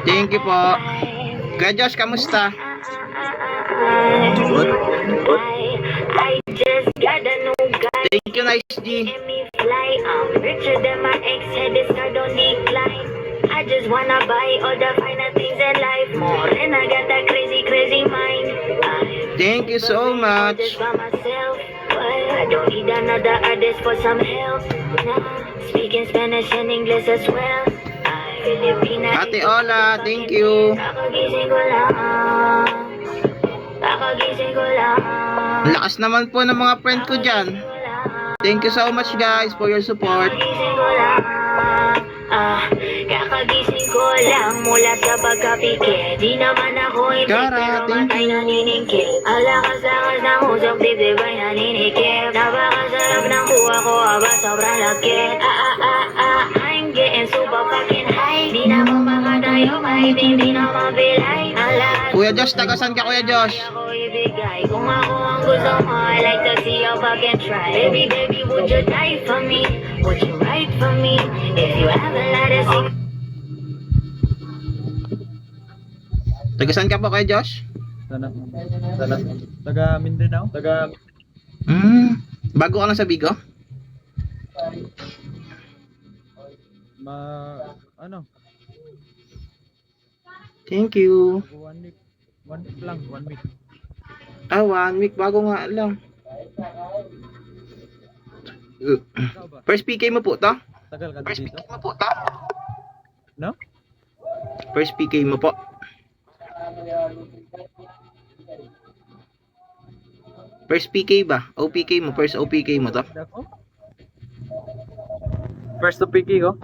Thank you po. Kuya Josh, kamusta? Thank you, Nice G. I just wanna buy all the finer things in life more, and I got that crazy mind. Thank you so much. I don't need another artist for some help. Nah, speaking Spanish and English as well. Ate Ola, thank you. Ang lakas naman po ng mga friend ko dyan. Thank you so much guys for your support. Kakagising ko lang mula sa pagkapikit. Di naman ako hindi pero matay naniningkit. Alakas-lakas ng usok dibdib ay naninikip. Napakasarap ng kuha ko aba sobrang lagkit. I'm getting super fucking high. Di na ko makatayo kahit hindi na mabilay. Kuya Josh, tagasan ka Kuya Josh? Kung ako ang gusto mo, I like to see you fucking try. Baby, would you die for me? Would you ride for me? If you have a lot of secrets. Tagasan ka po Kuya Josh? Taga Mindanao? Bago ka lang sa Bigo? Ano? Thank you. 1 week. 1 week lang, 1 week. 1 week bago nga lang. Ikaw ba? First PK mo po to? Tagal ka First dito? PK mo po to? No? First PK mo po. First PK ba? OPK mo, first OPK mo to? Ako? First to picky ko?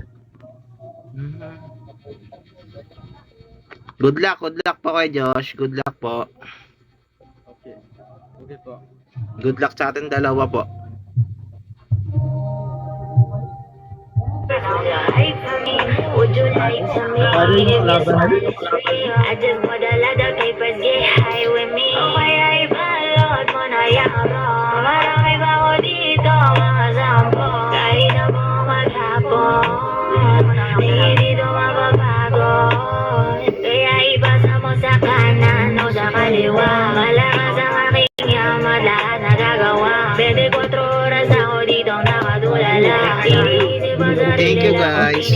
Good luck po kay Josh. Good luck po. Okay. Okay po. Good luck sa atin dalawa po. Would you like to meet? If you smile, it's free. I just bought a lot of papers, get high with me. Kaya ibalot mo na yabang. Marami pa ko dito, mga sampo. Kahit na po maghapon, di dito mababago. Kaya ipasa mo sa kanan o sa kaliwa. Malakas ang aking yaman, lahat nagagawa. 24 oras ako dito nakatulala. Thank you guys.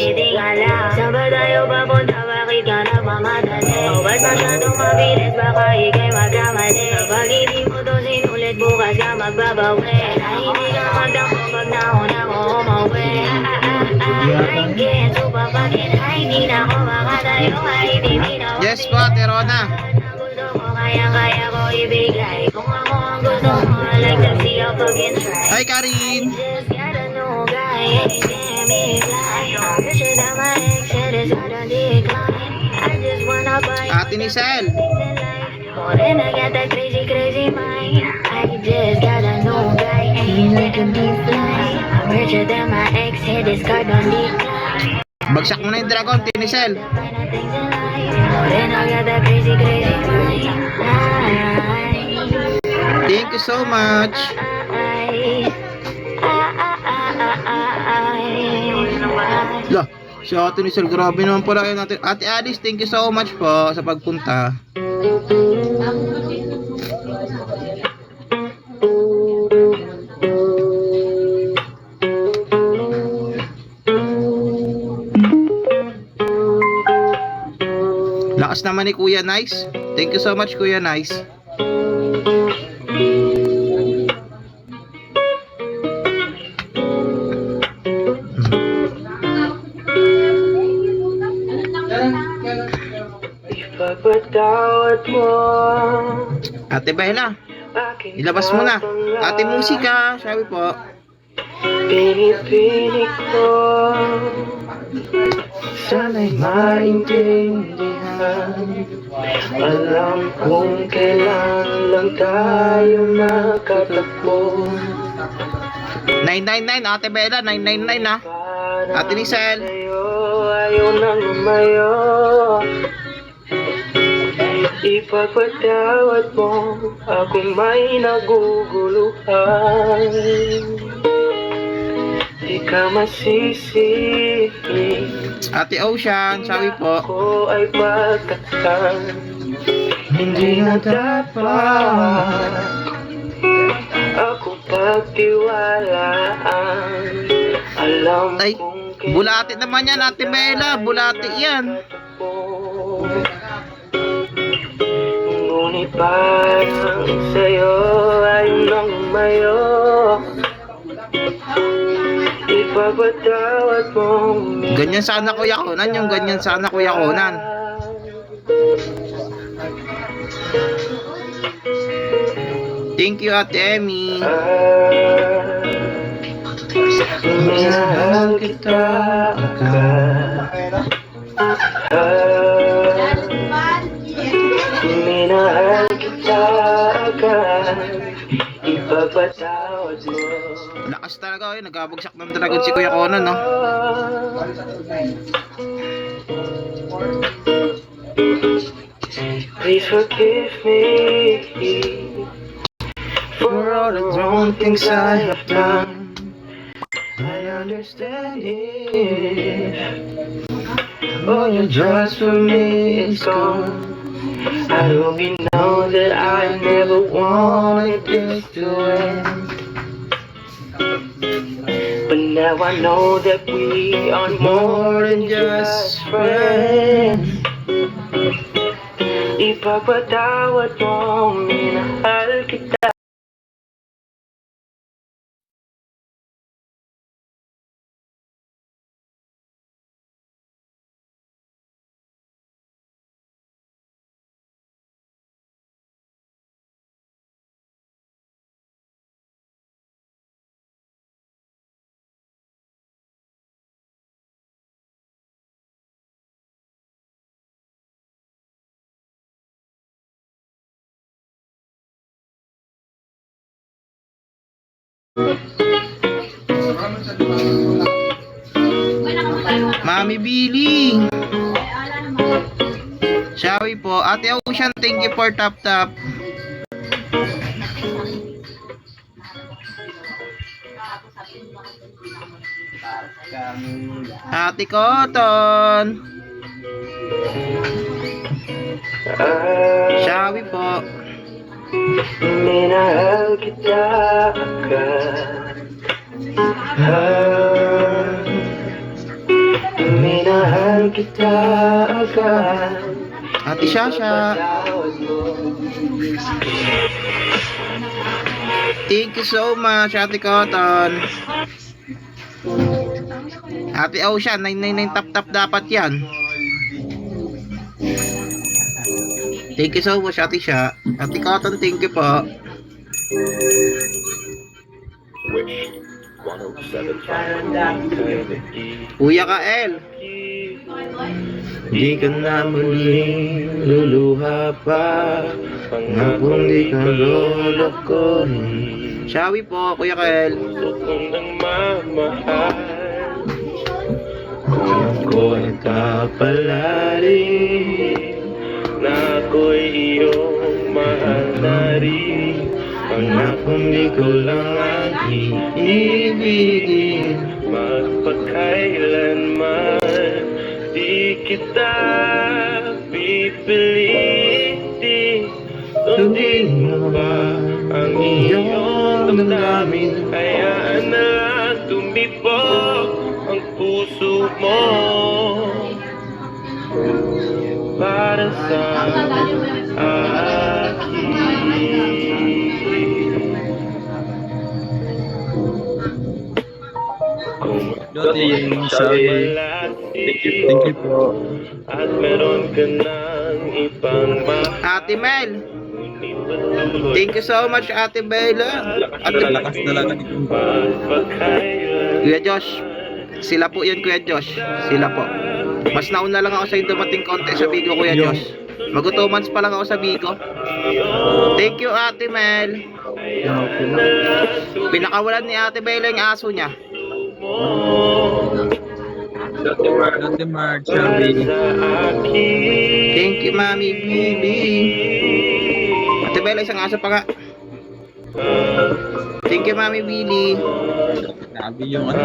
Saan ba tayo papunta? Bakit ka nagmamadali? Ba't masyadong mabilis? Baka ikay magkamali. Pag hindi mo to sinulit, bukas ka magbabawi. Na hindi ka magdampo pag nauna ko umuwi. I'm getting super fucking high. Di na ako makatayo kahit hindi na Yes po, Ate Rona. gusto ko, kaya ko ibigay. Kung ako ang gusto mo, I like to see you fucking try. Hi Karin. Just gotta know, guy, damn it, lie. I'm richer than my ex, said it's hard to decline. I just wanna buy Ate Nicel. more than I got that crazy mind. I just gotta know, guy, ain't letting me fly. I'm richer than my ex, said it's hard to decline. Bagsak mo na yung dragon, Tinicel. Finer things in life, more than I got that crazy mind. Thank you so much. Lah, si Ate Nicel, grabe naman pala kayo natin. Ate Alice, thank you so much po sa pagpunta. Lakas naman ni Kuya Nice. Thank you so much Kuya Nice. Ipagpatawad mo Ate Bella, ilabas mo na. Ate Musika, sabi po. Pinipilit ko sana'y maintindihan. Alam kong kailan lang tayo nakatagpo. 999 Ate Bella, 999 ha. Ate Nicel. Ayaw nang lumayo. Ipagpatawad mo akong may naguguluhan. Di ka masisi Ate Ocean, sabi po. Ako ay pagkaktan, hindi na dapat ako pagtiwalaan. Alam Ay, kong bulati naman yan, Ate Bella. Bulati yan. Ngunit parang sa'yo ay nang mayo, ipapatawad mong Ganyan sana Kuya Conan, yung ganyan sana Kuya Conan. Thank you, Ate Emmy. Minahal kita agad. Minahal kita agad. Ipapatawad mo. Lakas talaga, oh, nagabagsak ng dragon si Kuya Conan, no? Please forgive me for all the wrong things I have done. I understand it. All your trust for me is gone. I hope you know that I never wanted this to end. But now I know that we are more than just friends. Ipapatawad mo, minahal kita. Mami Billy. Shawi po. Ate Ocean, thank you for tap tap. Ate Cotton. Shawi po. Minahal kita agad. Minahal kita agad. Ate Shasha. Thank you so much, Ate Cotton. Ate Ocean, 999 tap tap dapat yan. Thank you so much, Ate Sha. Ate Cotton, thank you po. Kuya Kael. Di ka na muling luluha pa, pangakong di ka lolokohin. Shawi po, Kuya Kael. Puso kong nagmamahal, kung ako'y kapalarin, na ako'y iyong mahal na rin. Pangakong di ko lang ang iibigin, magpakailanman di kita pipilitin. Sundin mo ba ang iyong damdamin? Hayaan na lang tumibok ang puso mo para sa akin. Doti yung sabi. Thank you po. At meron ka ng ibang Ate Mel. Thank you so much, Ate Bella. Lakas talaga ni Kuya Josh. Sila po yun, Kuya Josh. Sila po. Mas nauna lang ako sa dumating konti sa Bigo, Kuya Josh. Mag 2 months pa lang ako sa Bigo. Thank you, Ate Mel. Pinakawalan ni Ate Bella yung aso niya. Doti Mark, sabi. Thank you, Mami Bibi. Ate Bella, isang aso pa nga. Thank you, Mami Billy. Sabi yung ano.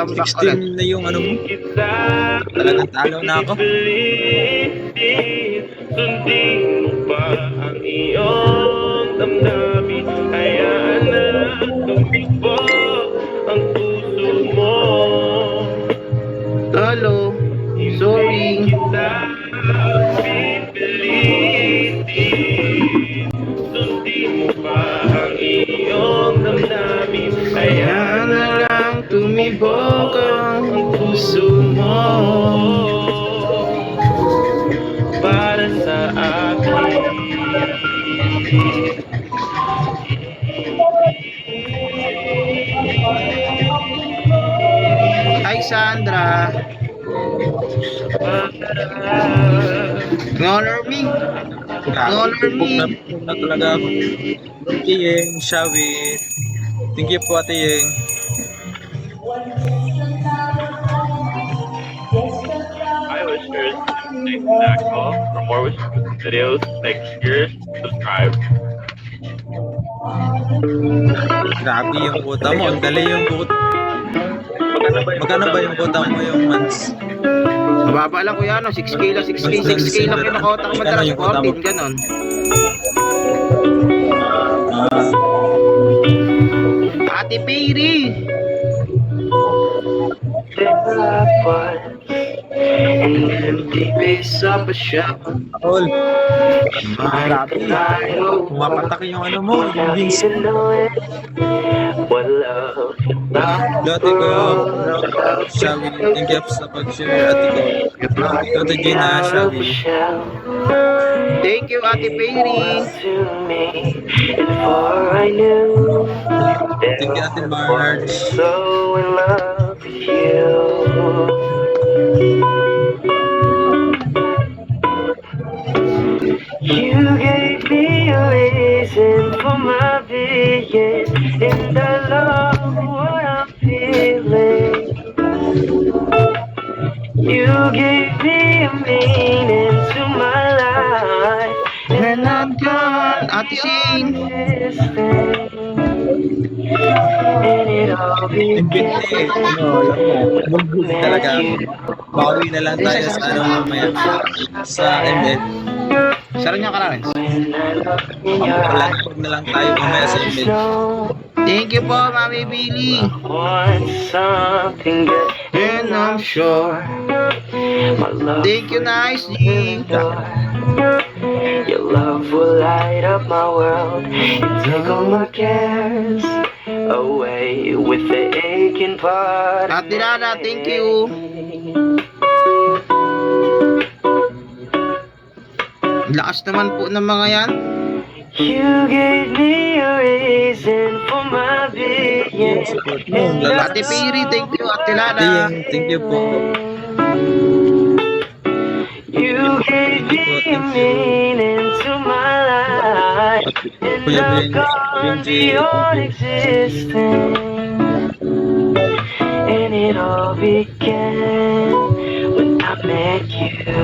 comeback ulit. 16 na yung ano mo. Talagang talo na ako. Sundin mo pa ang iyong damdamin. Hayaan na tumibo ang puso mo. Talo. Sorry. Kita pipilitin. Sundin mo pa ang iyong damdamin. Hayaan na lang tumibok ang puso mo. Para sa akin. Hi, Sandra. Honor me. Honor me. Na talaga ako. Ate Yeng, Shawi. Thank you po Ate Yeng. Hi, listeners. This is Axel. For more Wishers videos, make sure to subscribe. Grabe yung quota mo. Ang dali yung quota. Magkano ba yung quota mo yung months? Mababa lang kuya, no? 6K lang, 6K, 6K lang kinakota ko madalas, Ano yung quota mo? 14, ganon. Ate Piri! An empty piece of a shell. All. Grabe. Pumapatak yung ano mo. Yung wings. You know it. What love. Lote ko. Shawi. Thank you sa pag-share. Ate ko. Lote Gina. Shawi. Thank you, Ate Piri! To me, before I knew Thank you Ate Marge. so in love with you. You gave me a reason for my being, and I love what I'm feeling. You gave me a meaning to my life, And I'm gone, Ate Sing! and it all began. Mag-good talaga. Bawi na lang tayo sa ano mamaya. Sa ML. Saan niya ka na rin? When I look in your eyes, Pag na lang tayo mamaya sa ML. Thank you po, Mami Billy! want something good, And I'm sure. my love. Thank you, Nice G! Your love will light up my world and take all my cares away with the aching part. Ate Nana, thank you! Lakas naman po ng mga yan. You gave me a reason for my being. Support mo. Ate Piri, thank you. Ate Ate Lana. Yeng, thank you po. You gave me a meaning to my life, and Kuya I've Ben, gone Benji. beyond existing. And it all began when I met you.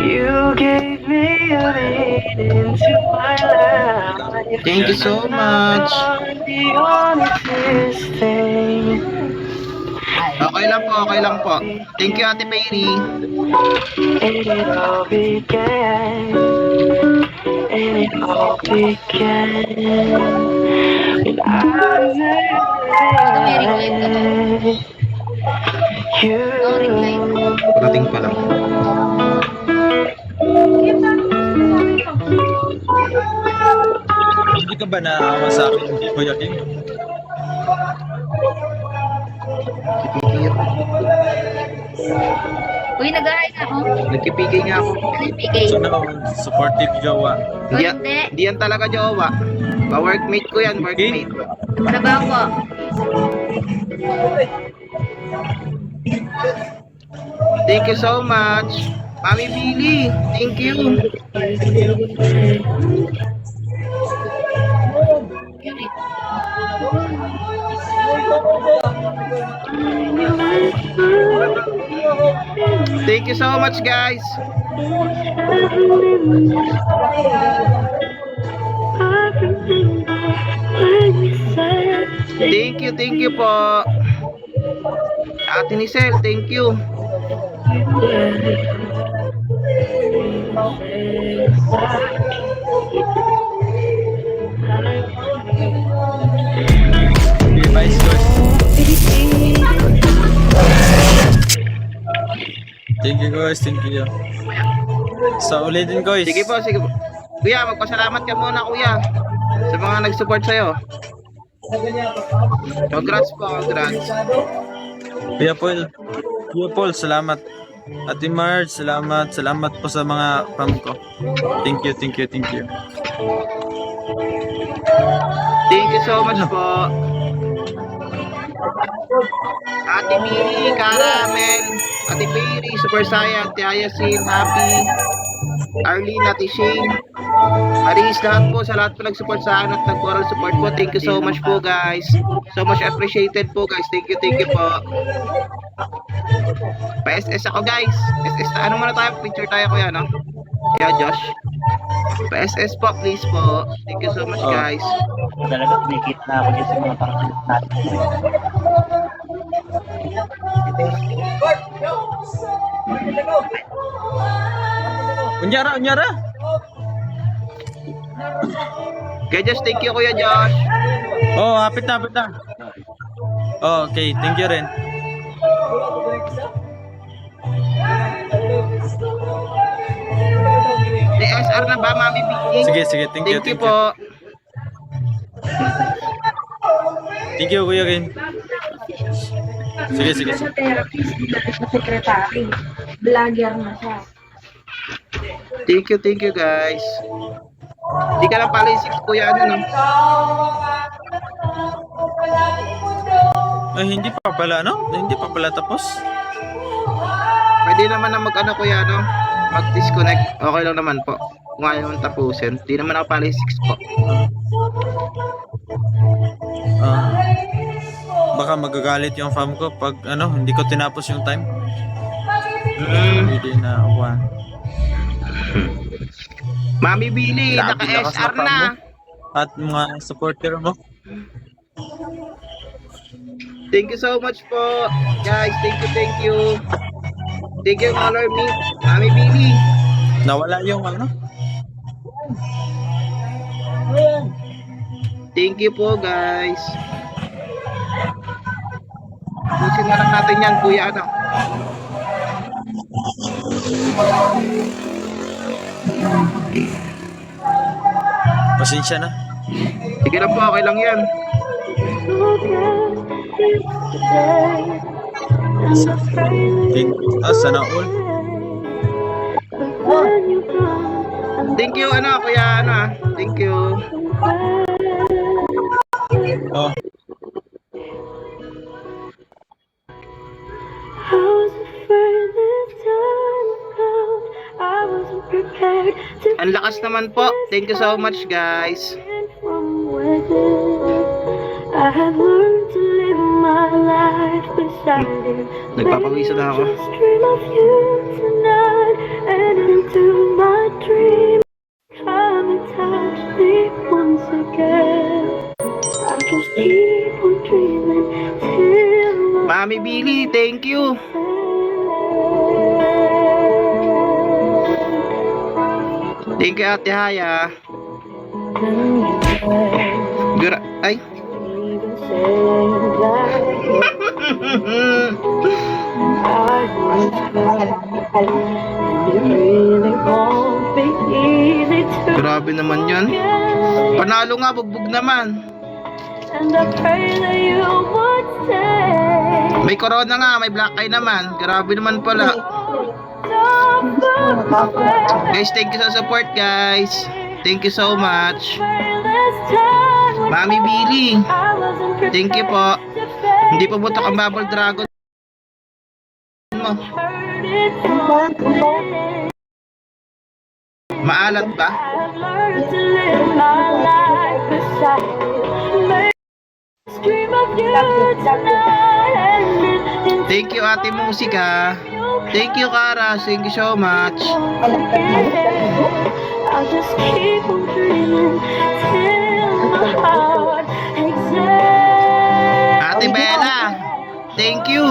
You gave me a meaning to my life. Thank you so much. Beyond existing. Okay lang po, okay lang po. Thank you, Ate Piri. And it all began. And it all began. When I met you. Parating pa lang. Hindi ka ba naawa sa akin, Kuya Kim? Uy, nag-ahay na ako. Nagkipigay nga ako. Nag-pigay. So naman, supportive jowa. Hindi, Hindi. hindi yan talaga jowa. Pa-workmate ko yan, workmate. Trabaho ko. Thank you so much. Mami Billy, thank you. Thank you so much, guys. I remember when you said Thank you po. Ate Nisel, thank you. Okay, vice guys. Thank you guys, thank you. Sa ulitin guys. Sige po, sige po. Kuya, magpasalamat ka muna kuya sa mga nag-support sa'yo. Congrats po, congrats. Kuya Paul, salamat. Ate Marge, salamat. Salamat po sa mga fam ko. Thank you. Thank you so much po. Ate Miri, Caramel, Ate Perry, Super Saiyan, Ate Ayasin, Happy, Arlene, Ate Shane, Aris, lahat po, sa lahat po nag-support sa akin at nag-moral support po. Thank you so much po guys. So much appreciated po guys. Thank you po. Pa-SS ako guys. SS, ano muna tayo? Picture tayo kuya, no? Kuya Josh. Pa-SS po, please po. Thank you so much guys. Talaga kumikit na ako dyan sa mga pangkalit natin. Unyara. Kuya Josh, thank you Kuya Josh. Oh, hapit na. Oh, okay, thank you rin. DSR na ba, Mami Vicky? Sige, thank you. Thank you po. Thank you, Kuya Ken. Sige. Sa therapist, na secretary. Vlogger na siya. Thank you guys. Hindi ka lang pala yung 6 kuya ano no? Ay, hindi pa pala tapos. Pwede naman na mag-ano kuya no? Mag-disconnect. Okay lang naman po. Kung ayaw mong tapusin. Hindi naman ako pala yung 6 po. Baka magagalit yung fam ko pag hindi ko tinapos yung time. Hindi na one. Mami Billy, Grabe, lakas naka-SR na fam na. mo. At mga supporter mo. Thank you so much po. Guys, thank you. Thank you, Color Me. Mami Billy. Nawala yung Thank you po, guys. Pusin na lang natin yan, kuya ano. Pasensya na. Sige na po, okay lang yan. Sana all. Thank you, kuya Thank you. Oh. Ang lakas naman po. Thank you so much, guys. I have learned to live my life beside you. Nagpapawisa na ako. Just dream of you tonight and into my dream. Come and touch me once again. I just keep on dreaming till Mami Billy, thank you. Thank you, Ate Haya. Ay. Grabe naman yun. Panalo nga, bugbog naman. May corona nga, may black eye naman. Grabe naman pala. Guys, thank you sa support, guys. Thank you so much. Mami Billy, thank you po. Hindi pa butok ang Bubble Dragon mo. Maalat ba? Thank you, Ate Musika. Thank you, Kara. Thank you so much. I'll just keep on dreaming till my heart exhales. thank you.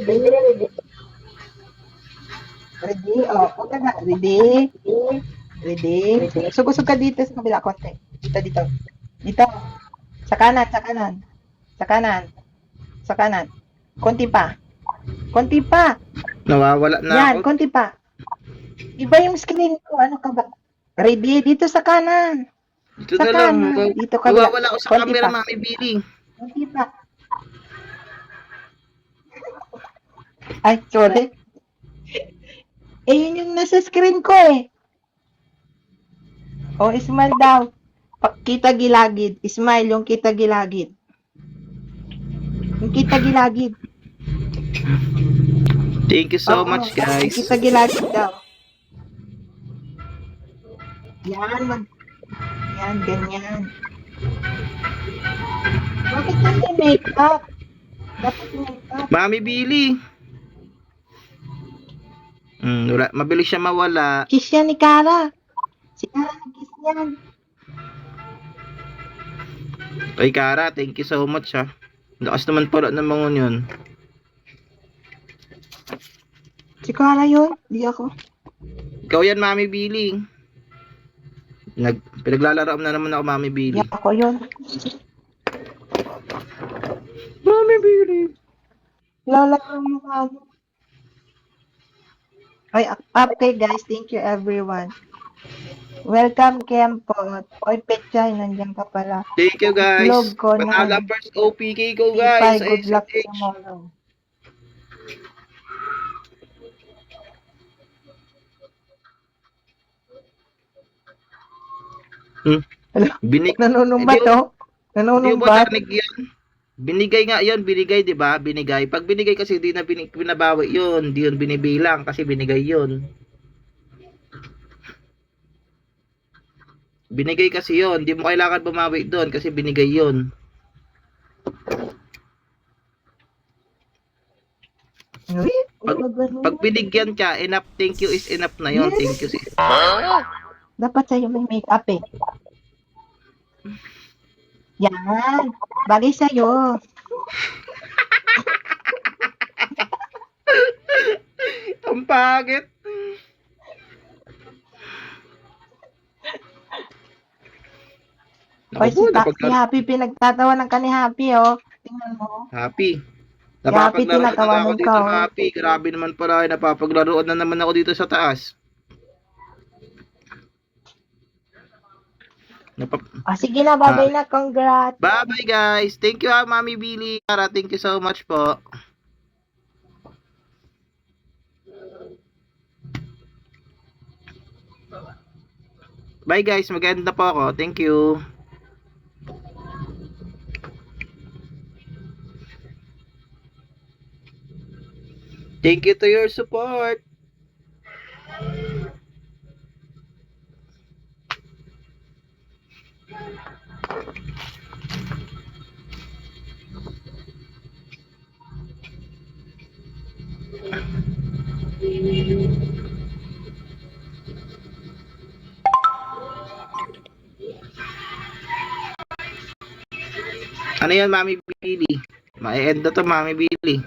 Ready. Ready? Oh, okay na. Ready? Ready? Sugusog ka dito sa kabila konti. Dito. Dito. Sa kanan, sa kanan. Sa kanan. Sa kanan. Konti pa. Konti pa. Nawawala na Yan, ako. konti pa. Iba yung screen ko. Ano ka ba? Ready? Dito sa kanan. Dito Sa na lang. kanan. Dito ka ba? Nawawala ako sa Konti camera, pa. Mami Billy. Konti pa. Ay, sorry. Eh, yun yung nasa screen ko eh. Oh, smile daw. Kita gilagid. Smile yung kita gilagid. Yung kita gilagid. Thank you so Oo, much, guys. Yung kita gilagid daw. Yan. Yan, ganyan. Bakit ka may makeup? Dapat makeup. Mami Billy. Wala. Mabilis siya mawala. Kiss yan ni Kara. Si Kara nag-kiss yan. Ay, Kara, thank you so much, ha. Lakas naman pala ng mga yun. Si Kara yun. Di ako. Ikaw yan, Mami Billy. Pinaglalaro na naman ako, Mami Billy. Di ako yun. Mami Billy. Lalaro mo ako. Ay, okay guys. Thank you everyone. Welcome, Kempot. Oy, Petchay, nandiyan ka pala. Thank you, guys. Vlog ko na. Panala first OPK ko, Bye, guys. good luck SMH. tomorrow. Binig... Nanunumbat, Hindi- oh. Hindi mo Nanunumbat. narinig yan? Binigay nga yun, binigay, di ba? Binigay. Pag binigay kasi di na binabawi yun. Di yun binibilang kasi binigay yun. Binigay kasi yun. Di mo kailangan bumawi doon kasi binigay yun. Uy, Pag binigyan ka, enough, thank you is enough na yun. Thank you. dapat sa'yo may make-up eh. Yan. Bagay sa'yo. Ang pangit. Oy, Ako po, si Happy, pinagtatawanan ka ni Happy, oh. Tingnan mo. Happy. Happy, Napapaglaro na ako tinatawanan dito, ka, oh. Happy. Grabe naman pala. Napapaglaruan na naman ako dito sa taas. Sige na, babay na. Congrats. Bye-bye, guys. Thank you, Mami Billy. Kara, thank you so much po. Bye, guys. Mag-end na po ako. Thank you. Thank you to your support. Ano yan, Mami Billy? Ma-end na to, Mami Billy.